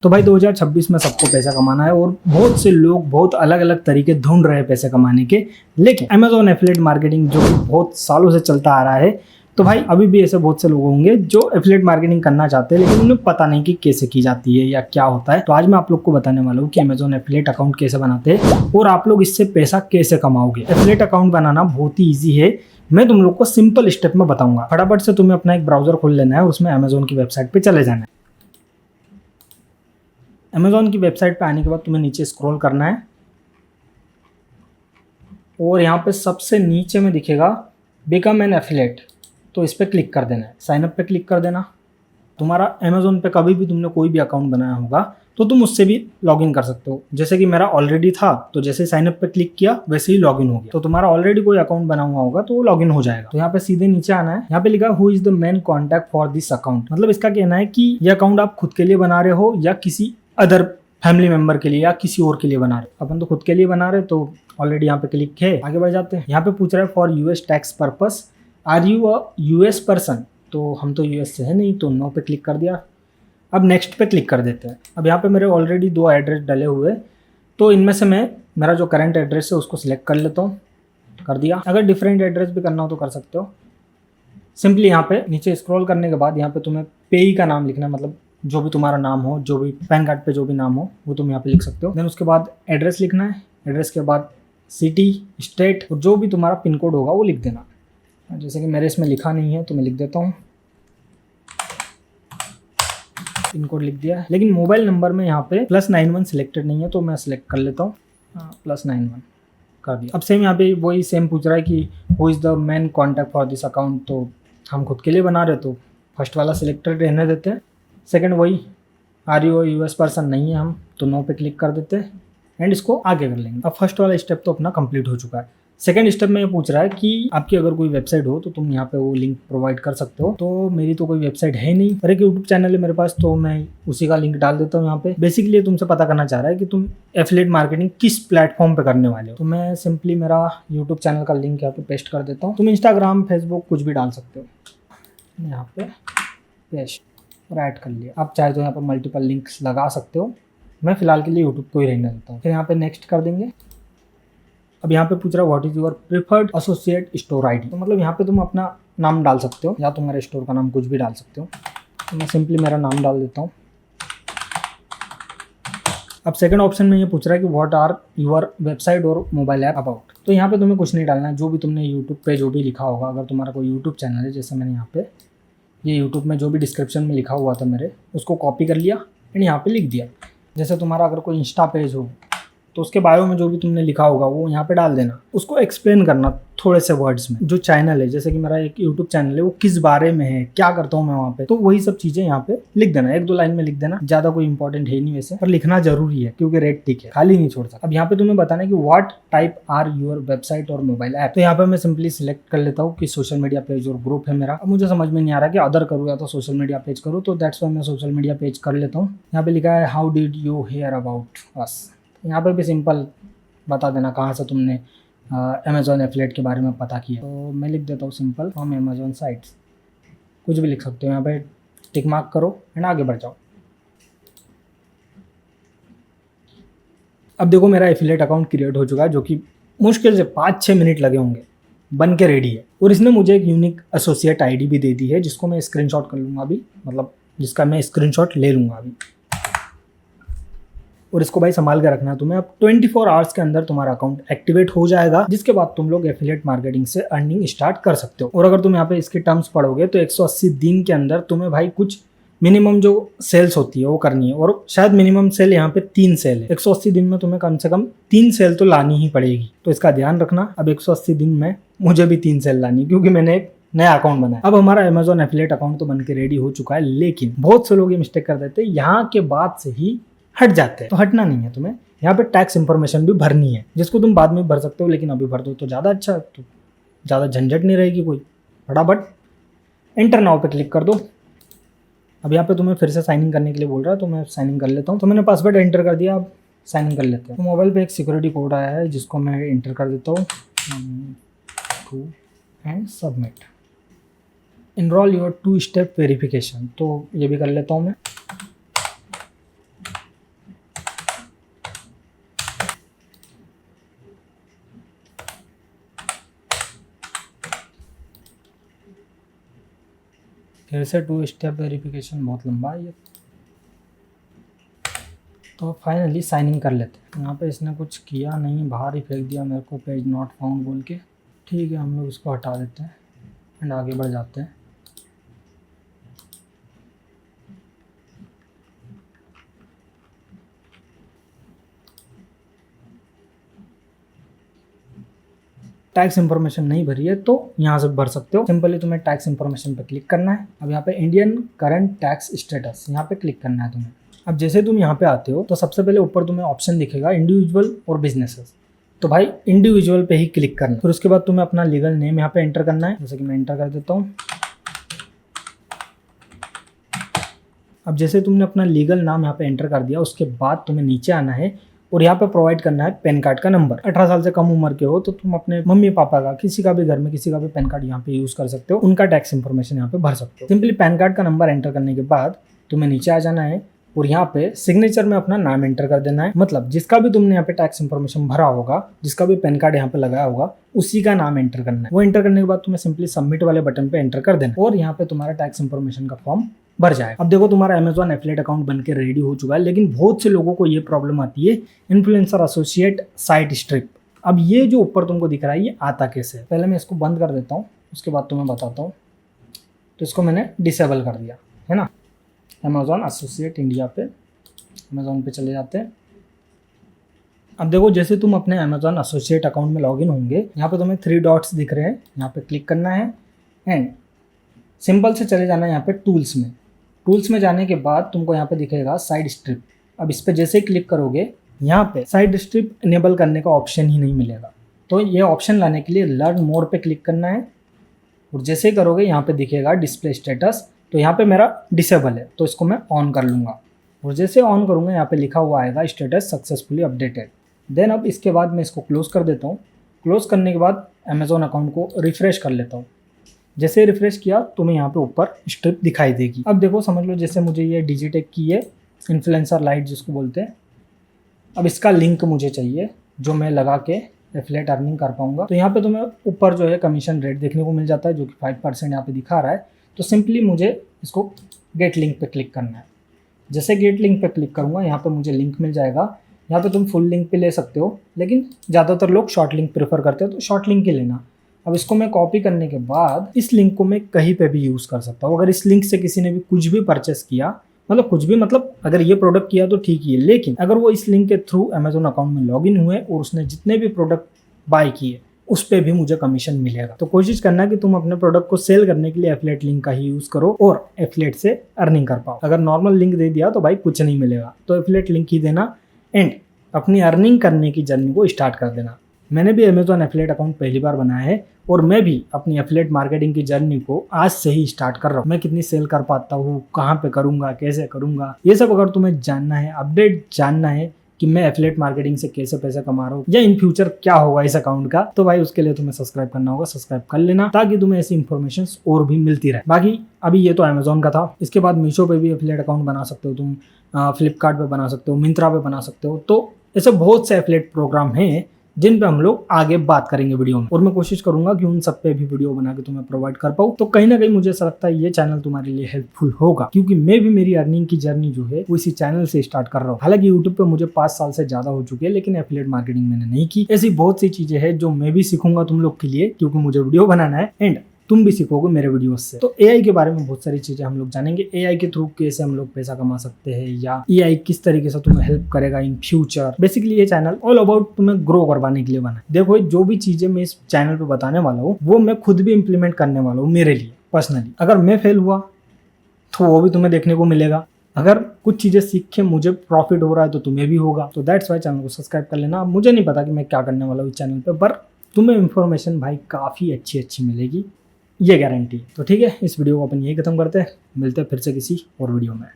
तो भाई 2026 में सबको पैसा कमाना है और बहुत से लोग बहुत अलग अलग तरीके ढूंढ रहे हैं पैसे कमाने के। लेकिन अमेजोन एफिलिएट मार्केटिंग जो कि बहुत सालों से चलता आ रहा है, तो भाई अभी भी ऐसे बहुत से लोग होंगे जो एफिलिएट मार्केटिंग करना चाहते हैं लेकिन उन्हें पता नहीं कि कैसे की जाती है या क्या होता है। तो आज मैं आप लोग को बताने वाला हूँ कि अमेजोन एफिलिएट अकाउंट कैसे बनाते हैं और आप लोग इससे पैसा कैसे कमाओगे। एफिलिएट अकाउंट बनाना बहुत ही ईजी है, मैं तुम लोग को सिंपल स्टेप में बताऊंगा। फटाफट से तुम्हें अपना एक ब्राउजर खोल लेना है और उसमें अमेजोन की वेबसाइट पे चले जाना है। अमेजोन की वेबसाइट पे आने के बाद तुम्हें नीचे स्क्रॉल करना है और यहाँ पे सबसे नीचे में दिखेगा बिकम एन एफिलिएट, तो इस पर क्लिक कर देना है। साइन अप पे क्लिक कर देना। तुम्हारा अमेजोन पे कभी भी तुमने कोई भी अकाउंट बनाया होगा तो तुम उससे भी लॉगिन कर सकते हो। जैसे कि मेरा ऑलरेडी था, तो जैसे साइन अप पे क्लिक किया वैसे ही लॉगिन हो गया। तो तुम्हारा ऑलरेडी कोई अकाउंट बना हुआ होगा तो वो लॉगिन हो जाएगा। तो यहाँ पे सीधे नीचे आना है, यहाँ पे लिखा who is the main contact for this account. मतलब इसका कहना है कि ये अकाउंट आप खुद के लिए बना रहे हो या किसी अदर फैमिली मेंबर के लिए या किसी और के लिए बना रहे हो। अपन तो खुद के लिए बना रहे, तो ऑलरेडी यहाँ पे क्लिक है। आगे बढ़ जाते हैं। यहाँ पे पूछ रहा है for US tax purpose are you a US person, तो हम तो यूएस से है नहीं, तो नो पे क्लिक कर दिया। अब नेक्स्ट पे क्लिक कर देते हैं। अब यहाँ पे मेरे ऑलरेडी 2 एड्रेस डले हुए, तो इनमें से मैं मेरा जो करंट एड्रेस है उसको सिलेक्ट कर लेता हूँ। कर दिया। अगर डिफरेंट एड्रेस भी करना हो तो कर सकते हो। सिंपली यहाँ पे नीचे स्क्रॉल करने के बाद यहाँ पे तुम्हें पेई का नाम लिखना है, मतलब जो भी तुम्हारा नाम हो, जो भी पैन कार्ड पे जो भी नाम हो वो तुम यहाँ पे लिख सकते हो। देन उसके बाद एड्रेस लिखना है। एड्रेस के बाद सिटी, स्टेट और जो भी तुम्हारा पिन कोड होगा वो लिख देना। जैसे कि मेरे इसमें लिखा नहीं है तो मैं लिख देता हूँ, पिन कोड लिख दिया है। लेकिन मोबाइल नंबर में यहाँ पे +91 सिलेक्टेड नहीं है, तो मैं सिलेक्ट कर लेता हूँ। +91 कर दिया। अब सेम यहाँ पे वही सेम पूछ रहा है कि who is the main contact for this account, तो हम खुद के लिए बना रहे तो फर्स्ट वाला सिलेक्टेड रहने देते हैं। सेकंड वही आर यू यूएस पर्सन नहीं है हम, तो नो पे क्लिक कर देते हैं एंड इसको आगे कर लेंगे। अब फर्स्ट वाला स्टेप तो अपना कंप्लीट हो चुका है। सेकंड स्टेप में ये पूछ रहा है कि आपकी अगर कोई वेबसाइट हो तो तुम यहाँ पे वो लिंक प्रोवाइड कर सकते हो। तो मेरी तो कोई वेबसाइट है नहीं, पर एक यूट्यूब चैनल है मेरे पास, तो मैं उसी का लिंक डाल देता हूँ यहाँ पे। बेसिकली तुमसे पता करना चाह रहा है कि तुम एफिलिएट मार्केटिंग किस प्लेटफॉर्म पे करने वाले हो। तो मैं सिंपली मेरा यूट्यूब चैनल का लिंक यहाँ पे पेस्ट कर देता हूँ। तुम इंस्टाग्राम, फेसबुक कुछ भी डाल सकते हो। यहाँ पे पेस्ट और ऐड कर लिया। आप चाहे तो यहाँ पर मल्टीपल लिंक्स लगा सकते हो। मैं फिलहाल के लिए यूट्यूब को ही रहने देता हूँ। फिर यहाँ पे नेक्स्ट कर देंगे। अब यहाँ पे पूछ रहा है what is your preferred associate store ID, तो मतलब यहाँ पे तुम अपना नाम डाल सकते हो या तुम्हारे स्टोर का नाम कुछ भी डाल सकते हो। तो मैं सिंपली मेरा नाम डाल देता हूँ। अब सेकंड ऑप्शन में ये पूछ रहा है कि व्हाट आर योर वेबसाइट और मोबाइल ऐप अबाउट, तो यहाँ पे तुम्हें कुछ नहीं डालना है। जो भी तुमने यूट्यूब पे जो भी लिखा होगा, अगर तुम्हारा कोई यूट्यूब चैनल है, जैसे मैंने यहाँ पे ये यूट्यूब में जो भी डिस्क्रिप्शन में लिखा हुआ था मेरे, उसको कॉपी कर लिया एंड यहाँ पे लिख दिया। जैसे तुम्हारा अगर कोई इंस्टा पेज हो तो उसके बायो में जो भी तुमने लिखा होगा वो यहाँ पे डाल देना। उसको एक्सप्लेन करना थोड़े से वर्ड्स में। जो चैनल है, जैसे कि मेरा एक यूट्यूब चैनल है, वो किस बारे में है, क्या करता हूँ मैं वहाँ पे, तो वही सब चीजें यहाँ पे लिख देना। 1-2 लाइन में लिख देना, ज्यादा कोई इंपॉर्टेंट है नहीं वैसे, पर लिखना जरूरी है क्योंकि रेड टिक है, खाली नहीं छोड़ सकता। अब यहाँ पे तुम्हें बताना है कि what type are your website और मोबाइल ऐप। तो यहाँ पे मैं सिंपली सिलेक्ट कर लेता हूँ कि सोशल मीडिया पेज और ग्रुप है मेरा। अब मुझे समझ में नहीं आ रहा कि अदर करूँ या तो सोशल मीडिया पेज करूँ, तो दैट्स वाई मैं सोशल मीडिया पेज कर लेता हूँ। यहाँ पे लिखा है how did you here about us. यहाँ पे भी सिंपल बता देना कहाँ से तुमने अमेजोन एफिलिएट के बारे में पता किया। तो मैं लिख देता हूँ सिंपल फ्रॉम अमेजोन साइट्स, कुछ भी लिख सकते हो। यहाँ पे टिक मार्क करो एंड आगे बढ़ जाओ। अब देखो मेरा एफिलिएट अकाउंट क्रिएट हो चुका है, जो कि मुश्किल से 5-6 मिनट लगे होंगे, बन के रेडी है। और इसने मुझे एक यूनिक एसोसिएट आईडी भी दे दी है, जिसको मैं स्क्रीनशॉट कर लूँगा अभी, मतलब जिसका मैं स्क्रीनशॉट ले लूँगा अभी। और इसको भाई संभाल के रखना है तुम्हें। अब 24 आवर्स के अंदर तुम्हारा अकाउंट एक्टिवेट हो जाएगा, जिसके बाद तुम लोग एफिलिएट मार्केटिंग से अर्निंग स्टार्ट कर सकते हो। और अगर तुम यहाँ पे इसके टर्म्स पढ़ोगे तो 180 दिन के अंदर तुम्हें भाई कुछ मिनिमम जो सेल्स होती है वो करनी है, और शायद मिनिमम सेल यहाँ पे 3 सेल है। 180 दिन में तुम्हें कम से कम 3 सेल तो लानी ही पड़ेगी, तो इसका ध्यान रखना। अब 180 दिन में मुझे भी 3 सेल लानी, क्योंकि मैंने एक नया अकाउंट बनाया। अब हमारा अमेजोन एफिलिएट अकाउंट तो बन के रेडी हो चुका है, लेकिन बहुत से लोग ये मिस्टेक कर देते हैं, यहाँ के बाद से ही हट जाते हैं। तो हटना नहीं है तुम्हें, यहाँ पे टैक्स इन्फॉर्मेशन भी भरनी है, जिसको तुम बाद में भर सकते हो, लेकिन अभी भर दो तो ज़्यादा अच्छा है, तो ज़्यादा झंझट नहीं रहेगी कोई। फटाफट एंटर नाउ पे क्लिक कर दो। अब यहाँ पे तुम्हें फिर से साइन इन करने के लिए बोल रहा है, तो मैं साइन इन कर लेता हूँ। तो मैंने पासवर्ड एंटर कर दिया, अब साइन इन कर लेते हैं। तो मोबाइल पे एक सिक्योरिटी कोड आया है, जिसको मैं एंटर कर देता हूँ and submit. Enrol your 2 step verification, तो ये भी कर लेता हूँ मैं। फिर से 2 स्टेप वेरिफिकेशन, बहुत लंबा है ये। तो फाइनली साइन इन कर लेते हैं। यहाँ पे इसने कुछ किया नहीं, बाहर ही फेंक दिया मेरे को पेज नॉट फाउंड बोल के। ठीक है, हम लोग इसको हटा देते हैं एंड आगे बढ़ जाते हैं। टैक्स इन्फॉर्मेशन नहीं भरी है तो यहाँ से भर सकते हो। सिंपली तुम्हें टैक्स इन्फॉर्मेशन पे क्लिक करना है। अब यहाँ पे इंडियन करंट टैक्स स्टेटस, यहाँ पे क्लिक करना है तुम्हें। अब जैसे तुम यहाँ पे आते हो तो सबसे पहले ऊपर तुम्हें ऑप्शन दिखेगा इंडिविजुअल और बिजनेसेस। तो भाई इंडिविजुअल पे ही क्लिक करना। फिर उसके बाद तुम्हें अपना लीगल नेम यहाँ पे एंटर करना है, जैसे कि मैं एंटर कर देता हूँ। अब जैसे तुमने अपना लीगल नाम यहाँ पे एंटर कर दिया, उसके बाद तुम्हें नीचे आना है और यहाँ पे प्रोवाइड करना है पैन कार्ड का नंबर। 18 साल से कम उम्र के हो तो तुम अपने मम्मी पापा का, किसी का भी घर में किसी का भी पैन कार्ड यहाँ पे यूज कर सकते हो, उनका टैक्स इन्फॉर्मेशन यहाँ पे भर सकते हो। सिंपली पैन कार्ड का नंबर एंटर करने के बाद तुम्हें नीचे आ जाना है और यहाँ पे सिग्नेचर में अपना नाम एंटर कर देना है। मतलब जिसका भी तुमने यहाँ पे टैक्स इन्फॉर्मेशन भरा होगा, जिसका भी पैन कार्ड यहाँ पे लगाया होगा, उसी का नाम एंटर करना है। वो एंटर करने के बाद तुम्हें सिंपली सबमिट वाले बटन पे एंटर कर देना और यहाँ पे तुम्हारा टैक्स इन्फॉर्मेशन का फॉर्म भर जाएगा। अब देखो तुम्हारा अमेजॉन एफिलिएट अकाउंट बनके रेडी हो चुका है, लेकिन बहुत से लोगों को ये प्रॉब्लम आती है, इन्फ्लुएंसर एसोसिएट साइट स्ट्रिप। अब ये जो ऊपर तुमको दिख रहा है ये आता कैसे है? पहले मैं इसको बंद कर देता हूँ, उसके बाद तुम्हें बताता हूँ। तो इसको मैंने डिसेबल कर दिया है ना। अमेजॉन एसोसिएट इंडिया पे, अमेजॉन पे चले जाते हैं। अब देखो जैसे तुम अपने अमेजॉन एसोसिएट अकाउंट में लॉगिन होंगे, यहाँ पे तुम्हें 3 डॉट्स दिख रहे हैं, यहाँ पे क्लिक करना है एंड सिंपल से चले जाना है यहाँ पे टूल्स में। टूल्स में जाने के बाद तुमको यहाँ पे दिखेगा साइड स्ट्रिप। अब इस पे जैसे ही क्लिक करोगे, यहाँ पे साइड स्ट्रिप इनेबल करने का ऑप्शन ही नहीं मिलेगा। तो ये ऑप्शन लाने के लिए लर्न मोर पे क्लिक करना है और जैसे ही करोगे यहाँ पे दिखेगा डिस्प्ले स्टेटस। तो यहाँ पे मेरा डिसेबल है तो इसको मैं ऑन कर लूँगा और जैसे ऑन करूँगा यहाँ पे लिखा हुआ आएगा स्टेटस सक्सेसफुली अपडेटेड। देन अब इसके बाद मैं इसको क्लोज कर देता हूँ। क्लोज करने के बाद अमेजॉन अकाउंट को रिफ्रेश कर लेता हूँ। जैसे रिफ्रेश किया तुम्हें यहाँ पे ऊपर स्ट्रिप दिखाई देगी। अब देखो समझ लो जैसे मुझे ये डिजिटेक की है इन्फ्लुएंसर लाइट जिसको बोलते हैं, अब इसका लिंक मुझे चाहिए जो मैं लगा के एफिलिएट अर्निंग कर पाऊंगा। तो यहाँ पे तुम्हें ऊपर जो है कमीशन रेट देखने को मिल जाता है जो कि 5% यहाँ पे दिखा रहा है। तो सिंपली मुझे इसको गेट लिंक पे क्लिक करना है। जैसे गेट लिंक पे क्लिक करूँगा यहाँ पे मुझे लिंक मिल जाएगा। यहाँ पे तुम फुल लिंक पे ले सकते हो, लेकिन ज़्यादातर लोग शॉर्ट लिंक प्रेफर करते हैं तो शॉर्ट लिंक ही लेना। अब इसको मैं कॉपी करने के बाद इस लिंक को मैं कहीं पे भी यूज़ कर सकता हूँ। अगर इस लिंक से किसी ने भी कुछ भी परचेस किया, मतलब कुछ भी मतलब अगर ये प्रोडक्ट किया तो ठीक ही है, लेकिन अगर वो इस लिंक के थ्रू अमेजोन अकाउंट में लॉगिन हुए और उसने जितने भी प्रोडक्ट बाय किए उस पर भी मुझे कमीशन मिलेगा। तो कोशिश करना कि तुम अपने प्रोडक्ट को सेल करने के लिए एफिलिएट लिंक का ही यूज़ करो और एफिलिएट से अर्निंग कर पाओ। अगर नॉर्मल लिंक दे दिया तो भाई कुछ नहीं मिलेगा। तो एफिलिएट लिंक ही देना एंड अपनी अर्निंग करने की जर्नी को स्टार्ट कर देना। मैंने भी अमेजॉन एफिलिएट अकाउंट पहली बार बनाया है और मैं भी अपनी एफिलिएट मार्केटिंग की जर्नी को आज से ही स्टार्ट कर रहा हूँ। मैं कितनी सेल कर पाता हूँ, कहाँ पे करूँगा, कैसे करूँगा, ये सब अगर तुम्हें जानना है, अपडेट जानना है कि मैं एफिलिएट मार्केटिंग से कैसे पैसा कमा रहा हूँ या इन फ्यूचर क्या होगा इस अकाउंट का, तो भाई उसके लिए तुम्हें सब्सक्राइब करना होगा। सब्सक्राइब कर लेना ताकि तुम्हें ऐसी इन्फॉर्मेशन और भी मिलती रहे। बाकी अभी ये तो अमेजोन का था, इसके बाद मीशो पे भी एफिलिएट अकाउंट बना सकते हो तुम, फ्लिपकार्ट पे बना सकते हो, मिंत्रा पे बना सकते हो। तो ऐसे बहुत से एफिलिएट प्रोग्राम हैं जिन पे हम लोग आगे बात करेंगे वीडियो में और मैं कोशिश करूंगा कि उन सब पे भी वीडियो बना के तुम्हें प्रोवाइड कर पाऊँ। तो कहीं ना कहीं मुझे ऐसा लगता है ये चैनल तुम्हारे लिए हेल्पफुल होगा, क्योंकि मैं भी मेरी अर्निंग की जर्नी जो है वो इसी चैनल से स्टार्ट कर रहा हूँ। हालांकि यूट्यूब पे मुझे 5 साल से ज्यादा हो चुके हैं, लेकिन एफिलिएट मार्केटिंग मैंने नहीं की। ऐसी बहुत सी चीजें हैं जो मैं भी सीखूंगा तुम लोग के लिए, क्योंकि मुझे वीडियो बनाना है एंड तुम भी सीखोगे मेरे वीडियोस से। तो एआई के बारे में बहुत सारी चीजें हम लोग जानेंगे। एआई के थ्रू कैसे हम लोग पैसा कमा सकते हैं या एआई किस तरीके से तुम्हें हेल्प करेगा इन फ्यूचर। बेसिकली ये चैनल ऑल अबाउट तुम्हें ग्रो करवाने के लिए बना है। देखो जो भी चीजें मैं इस चैनल पे बताने वाला हूँ वो मैं खुद भी इम्प्लीमेंट करने वाला हूँ मेरे लिए पर्सनली। अगर मैं फेल हुआ तो वो भी तुम्हें देखने को मिलेगा। अगर कुछ चीजें सीख के मुझे प्रॉफिट हो रहा है तो तुम्हें भी होगा। तो दैट्स वाई चैनल को सब्सक्राइब कर लेना। मुझे नहीं पता कि मैं क्या करने वाला हूँ इस चैनल पे, पर तुम्हें इन्फॉर्मेशन भाई काफ़ी अच्छी मिलेगी, ये गारंटी। तो ठीक है, इस वीडियो को अपन यही खत्म करते हैं। मिलते हैं फिर से किसी और वीडियो में।